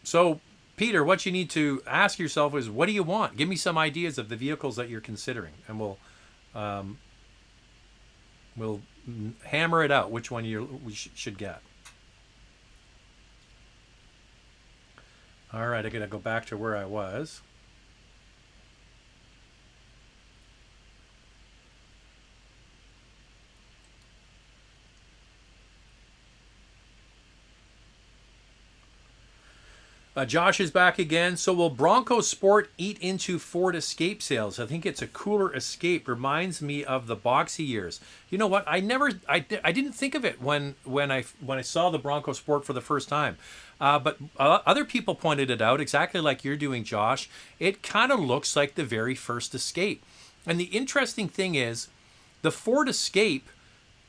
So, Peter, what you need to ask yourself is, what do you want? Give me some ideas of the vehicles that you're considering, and we'll hammer it out, which one we should get. All right, I got to go back to where I was. Josh is back again. So will Bronco Sport eat into Ford Escape sales? I think it's a cooler Escape. Reminds me of the boxy years. You know what? I didn't think of it when I saw the Bronco Sport for the first time. But other people pointed it out, exactly like you're doing, Josh. It kind of looks like the very first Escape. And the interesting thing is, the Ford Escape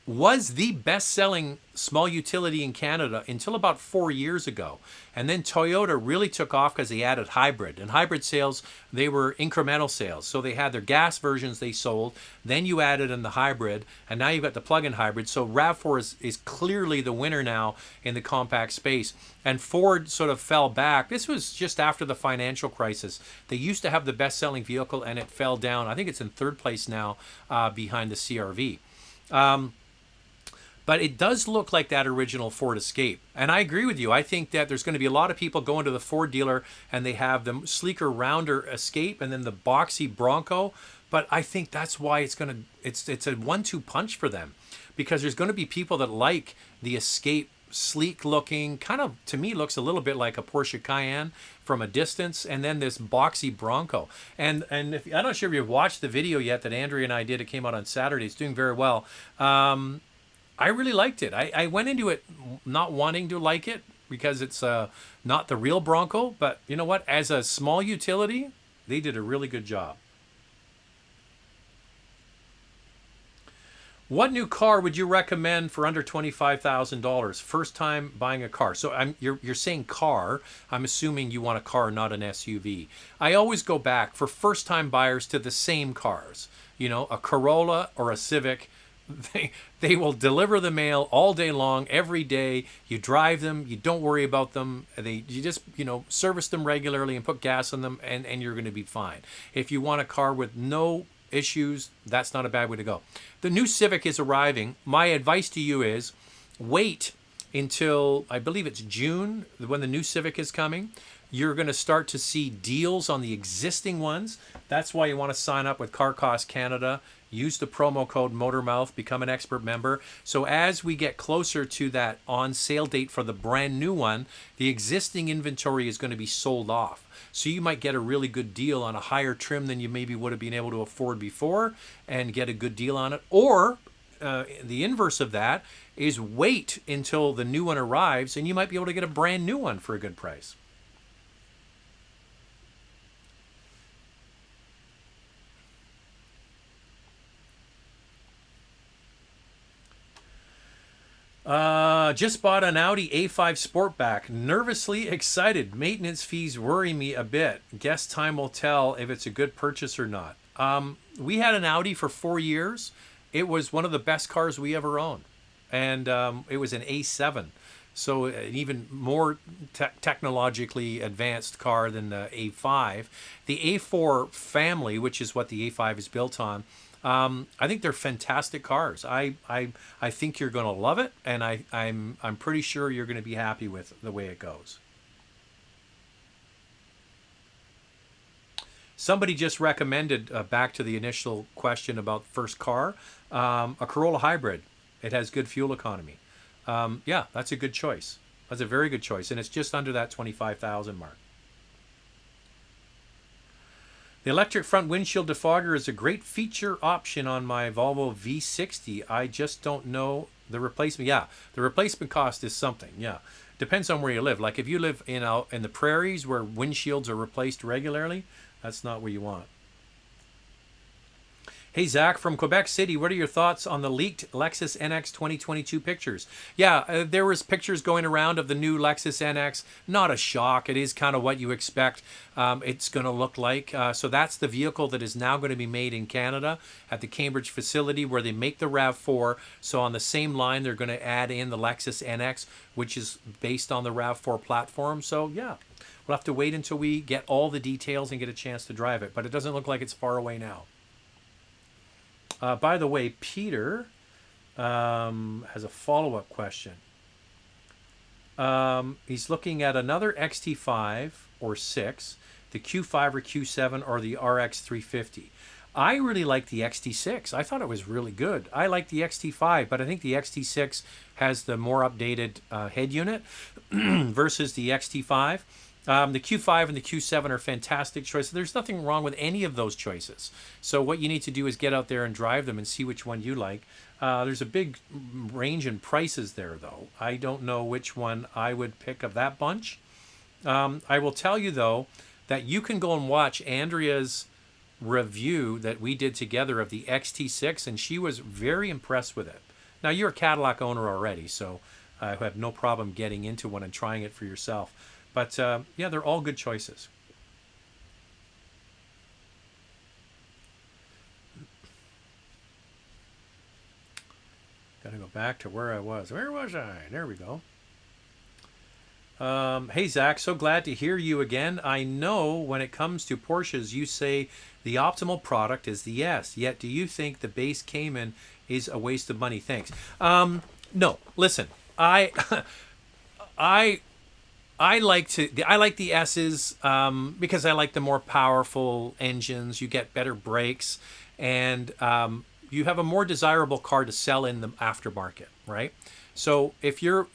was the best-selling small utility in Canada until about 4 years ago. And then Toyota really took off because they added hybrid. And hybrid sales, they were incremental sales. So they had their gas versions they sold. Then you added in the hybrid. And now you've got the plug-in hybrid. So RAV4 is clearly the winner now in the compact space. And Ford sort of fell back. This was just after the financial crisis. They used to have the best-selling vehicle, and it fell down. I think it's in third place now behind the CR-V. But it does look like that original Ford Escape. And I agree with you. I think that there's going to be a lot of people going to the Ford dealer and they have the sleeker, rounder Escape and then the boxy Bronco. But I think that's why it's a 1-2 punch for them. Because there's going to be people that like the Escape, sleek looking, kind of, to me, looks a little bit like a Porsche Cayenne from a distance, and then this boxy Bronco. And I'm not sure if you've watched the video yet that Andrea and I did. It came out on Saturday. It's doing very well. I really liked it. I went into it not wanting to like it because it's not the real Bronco, but you know what? As a small utility, they did a really good job. What new car would you recommend for under $25,000? First time buying a car. So you're saying car. I'm assuming you want a car, not an SUV. I always go back for first time buyers to the same cars. A Corolla or a Civic. They will deliver the mail all day long, every day. You drive them, you don't worry about them. You just service them regularly and put gas in them, and you're going to be fine. If you want a car with no issues, that's not a bad way to go. The new Civic is arriving. My advice to you is wait until, I believe it's June, when the new Civic is coming. You're going to start to see deals on the existing ones. That's why you want to sign up with Car Cost Canada. Use the promo code MOTORMOUTH, become an expert member. So as we get closer to that on sale date for the brand new one, the existing inventory is going to be sold off. So you might get a really good deal on a higher trim than you maybe would have been able to afford before and get a good deal on it. Or the inverse of that is wait until the new one arrives and you might be able to get a brand new one for a good price. Just bought an Audi A5 Sportback. Nervously excited. Maintenance fees worry me a bit. Guess time will tell if it's a good purchase or not. We had an Audi for 4 years. It was one of the best cars we ever owned. And it was an A7. So an even more technologically advanced car than the A5. The A4 family, which is what the A5 is built on, I think they're fantastic cars. I think you're going to love it, and I'm pretty sure you're going to be happy with the way it goes. Somebody just recommended, back to the initial question about first car, a Corolla hybrid. It has good fuel economy. Yeah, that's a good choice. That's a very good choice, and it's just under that 25,000 mark. The electric front windshield defogger is a great feature option on my Volvo V60. I just don't know the replacement. Yeah, the replacement cost is something. Yeah, depends on where you live. Like if you live in the prairies where windshields are replaced regularly, that's not what you want. Hey, Zach from Quebec City, what are your thoughts on the leaked Lexus NX 2022 pictures? Yeah, there was pictures going around of the new Lexus NX. Not a shock. It is kind of what you expect it's going to look like. So that's the vehicle that is now going to be made in Canada at the Cambridge facility where they make the RAV4. So on the same line, they're going to add in the Lexus NX, which is based on the RAV4 platform. So yeah, we'll have to wait until we get all the details and get a chance to drive it. But it doesn't look like it's far away now. By the way, Peter has a follow-up question. He's looking at another XT5 or 6, the Q5 or Q7 or the RX 350. I really like the XT6. I thought it was really good. I like the XT5, but I think the XT6 has the more updated head unit versus the XT5. The Q5 and the Q7 are fantastic choices. There's nothing wrong with any of those choices. So what you need to do is get out there and drive them and see which one you like. There's a big range in prices there, though. I don't know which one I would pick of that bunch. I will tell you, though, that you can go and watch Andrea's review that we did together of the XT6, and she was very impressed with it. Now, you're a Cadillac owner already, so I have no problem getting into one and trying it for yourself. But, yeah, they're all good choices. Got to go back to where I was. Where was I? There we go. Hey, Zach, so glad to hear you again. I know when it comes to Porsches, you say the optimal product is the S. Yet, do you think the base Cayman is a waste of money? Thanks. No, listen, I like the S's because I like the more powerful engines. You get better brakes, and you have a more desirable car to sell in the aftermarket, right? So if you're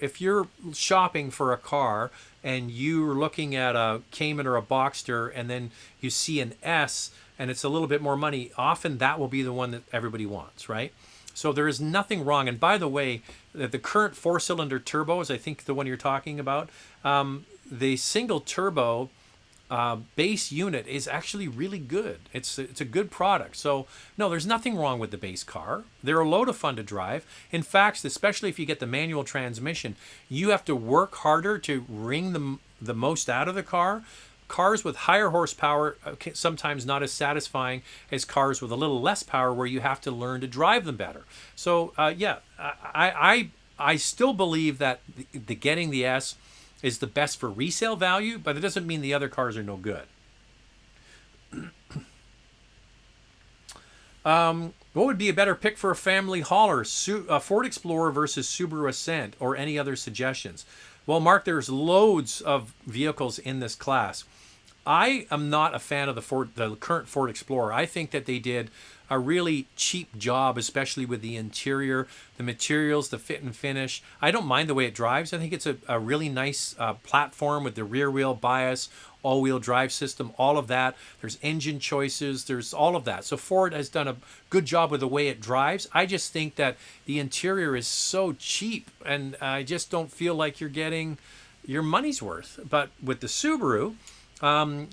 shopping for a car and you're looking at a Cayman or a Boxster, and then you see an S and it's a little bit more money, often that will be the one that everybody wants, right? So there is nothing wrong. And by the way, the current 4-cylinder turbos, I think the one you're talking about, the single turbo base unit is actually really good. It's a good product. So no, there's nothing wrong with the base car. They're a load of fun to drive. In fact, especially if you get the manual transmission, you have to work harder to wring the most out of the car. Cars with higher horsepower sometimes not as satisfying as cars with a little less power, where you have to learn to drive them better. So yeah, I still believe that the getting the S is the best for resale value, but it doesn't mean the other cars are no good. What would be a better pick for a family hauler? Ford Explorer versus Subaru Ascent, or any other suggestions? Well, Mark, there's loads of vehicles in this class. I am not a fan of the current Ford Explorer. I think that they did a really cheap job, especially with the interior, the materials, the fit and finish. I don't mind the way it drives. I think it's a really nice platform with the rear wheel bias, all-wheel drive system, all of that. There's engine choices. There's all of that. So Ford has done a good job with the way it drives. I just think that the interior is so cheap, and I just don't feel like you're getting your money's worth. But with the Subaru,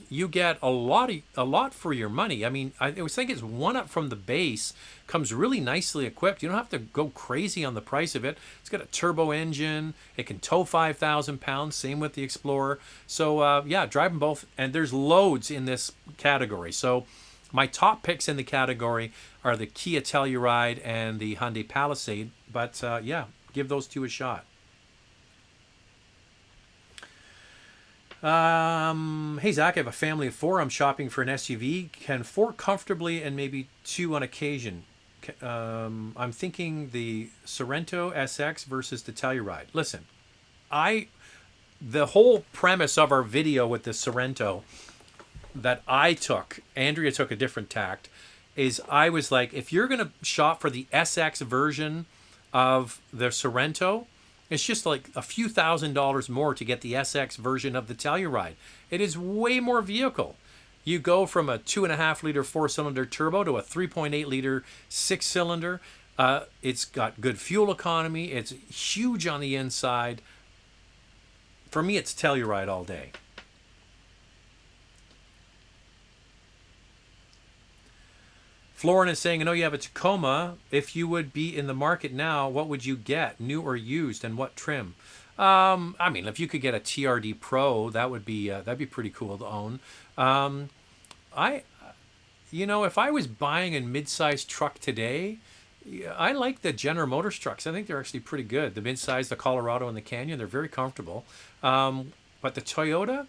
you get a lot for your money. I mean, I think it's one up from the base, comes really nicely equipped. You don't have to go crazy on the price of it. It's got a turbo engine. It can tow 5,000 pounds. Same with the Explorer. So yeah, drive them both. And there's loads in this category. So my top picks in the category are the Kia Telluride and the Hyundai Palisade. But yeah, give those two a shot. Hey, Zach, I have a family of 4. I'm shopping for an SUV. Can 4 comfortably and maybe 2 on occasion? I'm thinking the Sorento SX versus the Telluride. Listen, the whole premise of our video with the Sorento that Andrea took a different tact, is I was like, if you're going to shop for the SX version of the Sorento, It's just like a few $1,000s more to get the SX version of the Telluride. It is way more vehicle. You go from a 2.5-liter 4-cylinder turbo to a 3.8-liter 6-cylinder. It's got good fuel economy. It's huge on the inside. For me, it's Telluride all day. Florin is saying, I know you have a Tacoma. If you would be in the market now, what would you get, new or used, and what trim? I mean, if you could get a TRD Pro, that'd be pretty cool to own. If I was buying a mid-sized truck today, I like the General Motors trucks. I think they're actually pretty good. The mid-size, the Colorado and the Canyon, they're very comfortable. But the Toyota,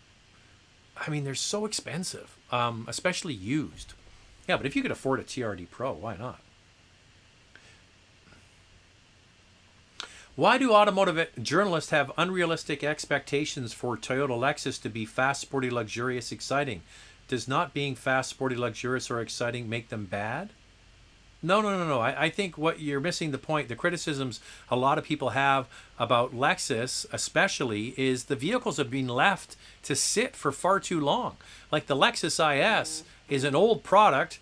I mean, they're so expensive, especially used. Yeah, but if you could afford a TRD Pro, why not? Why do automotive journalists have unrealistic expectations for Toyota Lexus to be fast, sporty, luxurious, exciting? Does not being fast, sporty, luxurious, or exciting make them bad? No. I think what you're missing the point. The criticisms a lot of people have about Lexus, especially, is the vehicles have been left to sit for far too long. Like the Lexus IS is an old product,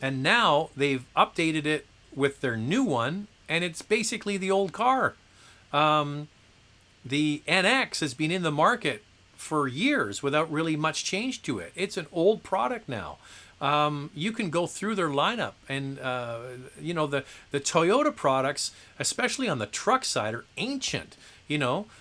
and now they've updated it with their new one, and it's basically the old car. The NX has been in the market for years without really much change to it. It's an old product now. You can go through their lineup, and the Toyota products, especially on the truck side, are ancient. The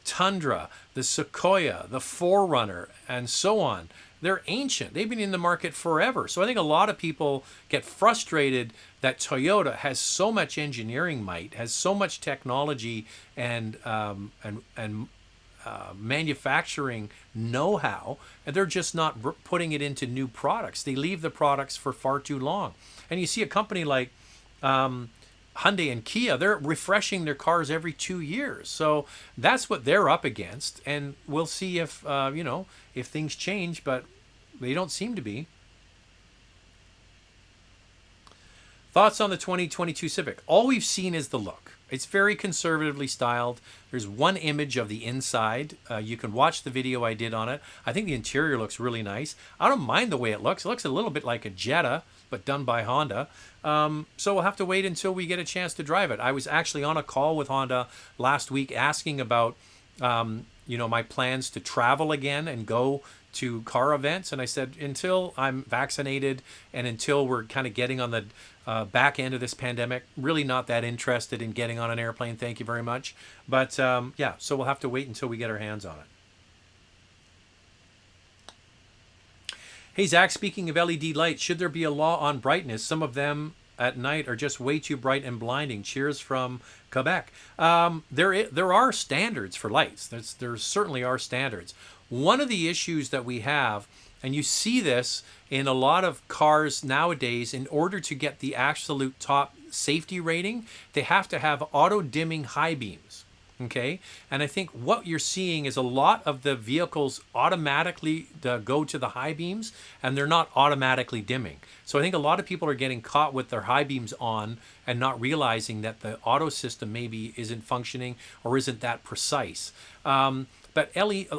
Tundra, the Sequoia, the 4Runner, and so on. They're ancient. They've been in the market forever. So I think a lot of people get frustrated that Toyota has so much engineering might, has so much technology and manufacturing know-how, and they're just not putting it into new products. They leave the products for far too long. And you see a company like Hyundai and Kia, they're refreshing their cars every 2 years. So that's what they're up against, and we'll see if if things change, but they don't seem to be. Thoughts on the 2022 Civic? All we've seen is the look. It's very conservatively styled. There's one image of the inside. You can watch the video I did on it. I think the interior looks really nice. I don't mind the way it looks. It looks a little bit like a Jetta, but done by Honda. So we'll have to wait until we get a chance to drive it. I was actually on a call with Honda last week asking about my plans to travel again and go to car events, and I said until I'm vaccinated and until we're kind of getting on the back end of this pandemic, really not that interested in getting on an airplane. Thank you very much. But so we'll have to wait until we get our hands on it. Hey Zach, speaking of LED lights, should there be a law on brightness? Some of them at night are just way too bright and blinding. Cheers from Quebec. There are standards for lights. There certainly are standards. One of the issues that we have, and you see this in a lot of cars nowadays, in order to get the absolute top safety rating, they have to have auto dimming high beams. Okay, and I think what you're seeing is a lot of the vehicles automatically go to the high beams, and they're not automatically dimming. So I think a lot of people are getting caught with their high beams on and not realizing that the auto system maybe isn't functioning or isn't that precise. But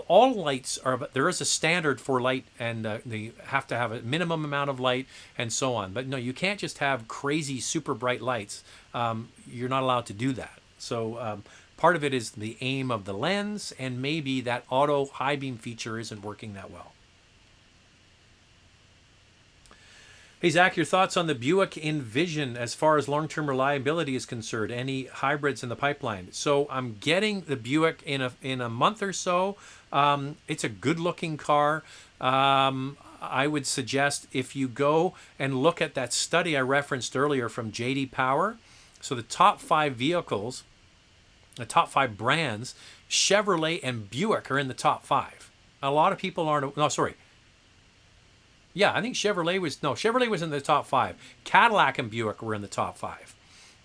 all lights there is a standard for light, and they have to have a minimum amount of light and so on. But no, you can't just have crazy super bright lights. You're not allowed to do that. So part of it is the aim of the lens, and maybe that auto high beam feature isn't working that well. Hey Zach, your thoughts on the Buick Envision as far as long-term reliability is concerned? Any hybrids in the pipeline? So I'm getting the Buick in a month or so. It's a good-looking car. I would suggest if you go and look at that study I referenced earlier from J.D. Power, so the top 5 vehicles, the top 5 brands, Chevrolet and Buick are in the top 5. A lot of people aren't. No, sorry. Yeah, I think Chevrolet was in the top 5. Cadillac and Buick were in the top 5.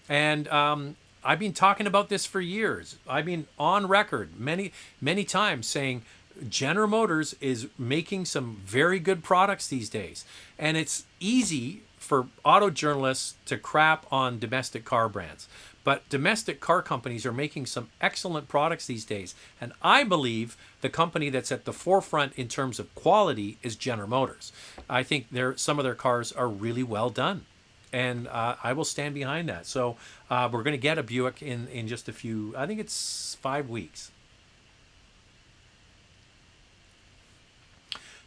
And I've been talking about this for years. I've been on record many, many times saying General Motors is making some very good products these days. And it's easy for auto journalists to crap on domestic car brands. But domestic car companies are making some excellent products these days. And I believe the company that's at the forefront in terms of quality is General Motors. I think some of their cars are really well done. And I will stand behind that. So we're going to get a Buick in just a few, I think it's 5 weeks.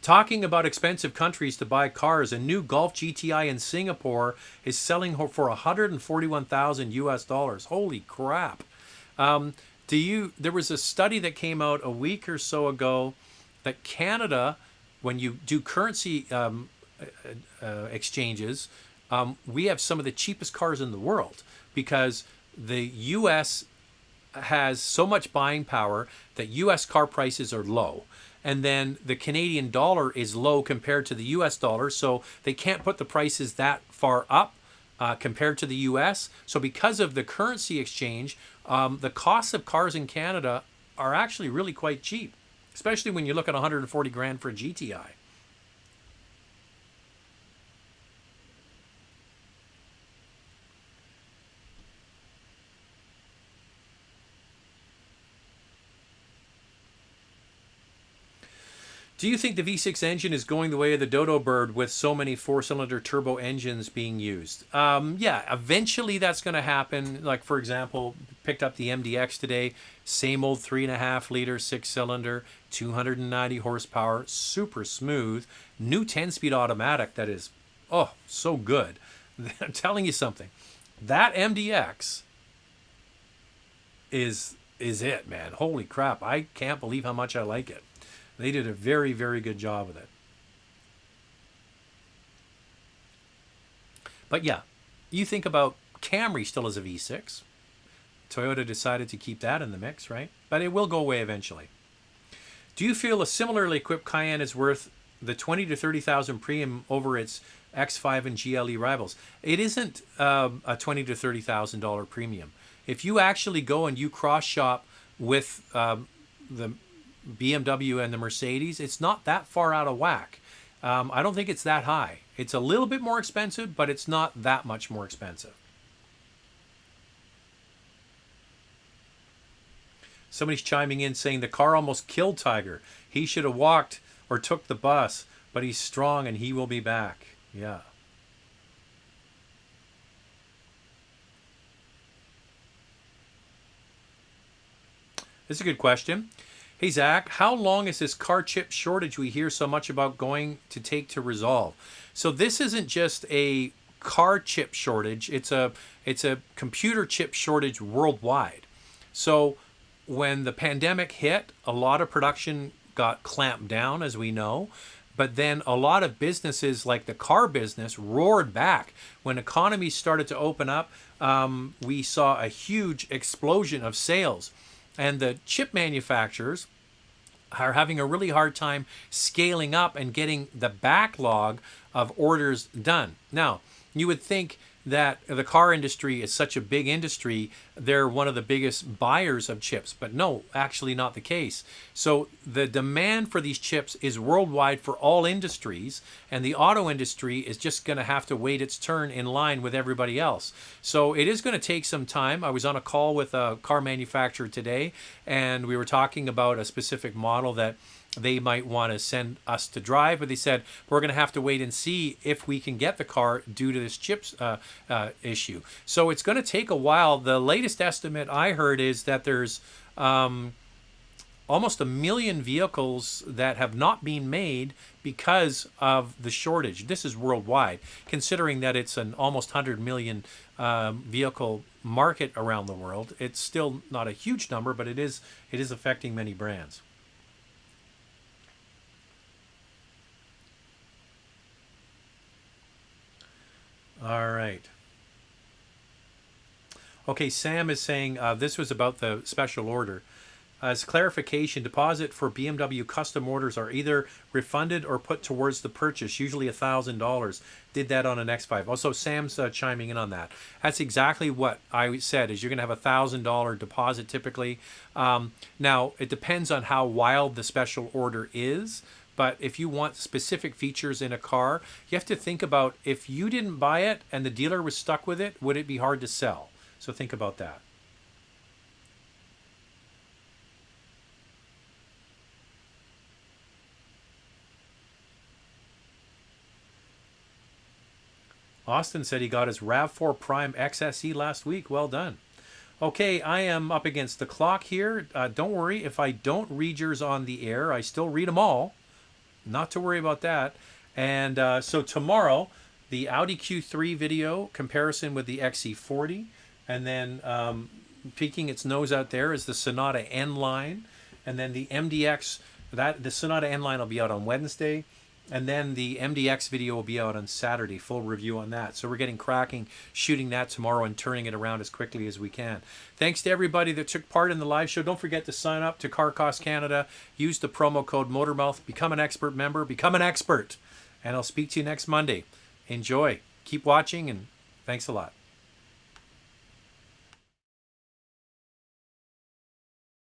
Talking about expensive countries to buy cars, a new Golf GTI in Singapore is selling for $141,000 US. Holy crap. There was a study that came out a week or so ago that Canada, when you do currency exchanges, we have some of the cheapest cars in the world because the U.S. has so much buying power that U.S. car prices are low. And then the Canadian dollar is low compared to the U.S. dollar, so they can't put the prices that far up compared to the U.S. So because of the currency exchange, the costs of cars in Canada are actually really quite cheap, especially when you look at 140 grand for a GTI. Do you think the V6 engine is going the way of the dodo bird with so many four-cylinder turbo engines being used? Yeah, eventually that's going to happen. Like, for example, picked up the MDX today, same old 3.5 liter 6-cylinder, 290 horsepower, super smooth, new 10-speed automatic that is, oh, so good. I'm telling you something. That MDX is it, man. Holy crap. I can't believe how much I like it. They did a very, very good job with it. But yeah, you think about Camry still as a V6. Toyota decided to keep that in the mix, right? But it will go away eventually. Do you feel a similarly equipped Cayenne is worth the $20,000 to $30,000 premium over its X5 and GLE rivals? It isn't a $20,000 to $30,000 premium. If you actually go and you cross shop with the BMW and the Mercedes, it's not that far out of whack. I don't think it's that high. It's a little bit more expensive, but it's not that much more expensive. Somebody's chiming in saying the car almost killed Tiger. He should have walked or took the bus, but he's strong and he will be back. Yeah. This is a good question. Hey, Zach, how long is this car chip shortage we hear so much about going to take to resolve? So this isn't just a car chip shortage. It's a computer chip shortage worldwide. So when the pandemic hit, a lot of production got clamped down, as we know. But then a lot of businesses like the car business roared back. When economies started to open up, we saw a huge explosion of sales. And the chip manufacturers are having a really hard time scaling up and getting the backlog of orders done. Now, you would think that the car industry is such a big industry, they're one of the biggest buyers of chips, but no, actually not the case. So the demand for these chips is worldwide for all industries, and the auto industry is just going to have to wait its turn in line with everybody else. So it is going to take some time. I was on a call with a car manufacturer today, and we were talking about a specific model that they might want to send us to drive, but they said we're going to have to wait and see if we can get the car due to this chips issue. So it's going to take a while. The latest estimate I heard is that there's almost 1 million vehicles that have not been made because of the shortage. This is worldwide, considering that it's an almost 100 million vehicle market around the world. It's still not a huge number, but it is affecting many brands. All right. Okay, Sam is saying this was about the special order. As clarification, deposit for BMW custom orders are either refunded or put towards the purchase, usually $1,000. Did that on an X5. Also, Sam's chiming in on that. That's exactly what I said, is you're going to have $1,000 deposit typically. Now, it depends on how wild the special order is. But if you want specific features in a car, you have to think about if you didn't buy it and the dealer was stuck with it, would it be hard to sell? So think about that. Austin said he got his RAV4 Prime XSE last week. Well done. Okay, I am up against the clock here. Don't worry, if I don't read yours on the air, I still read them all. Not to worry about that. And so tomorrow, the Audi Q3 video comparison with the XC40. And then peeking its nose out there is the Sonata N line. And then the MDX, the Sonata N line will be out on Wednesday. And then the MDX video will be out on Saturday, full review on that. So we're getting cracking, shooting that tomorrow and turning it around as quickly as we can. Thanks to everybody that took part in the live show. Don't forget to sign up to Car Cost Canada. Use the promo code MOTORMOUTH. Become an expert member. Become an expert. And I'll speak to you next Monday. Enjoy. Keep watching, and thanks a lot.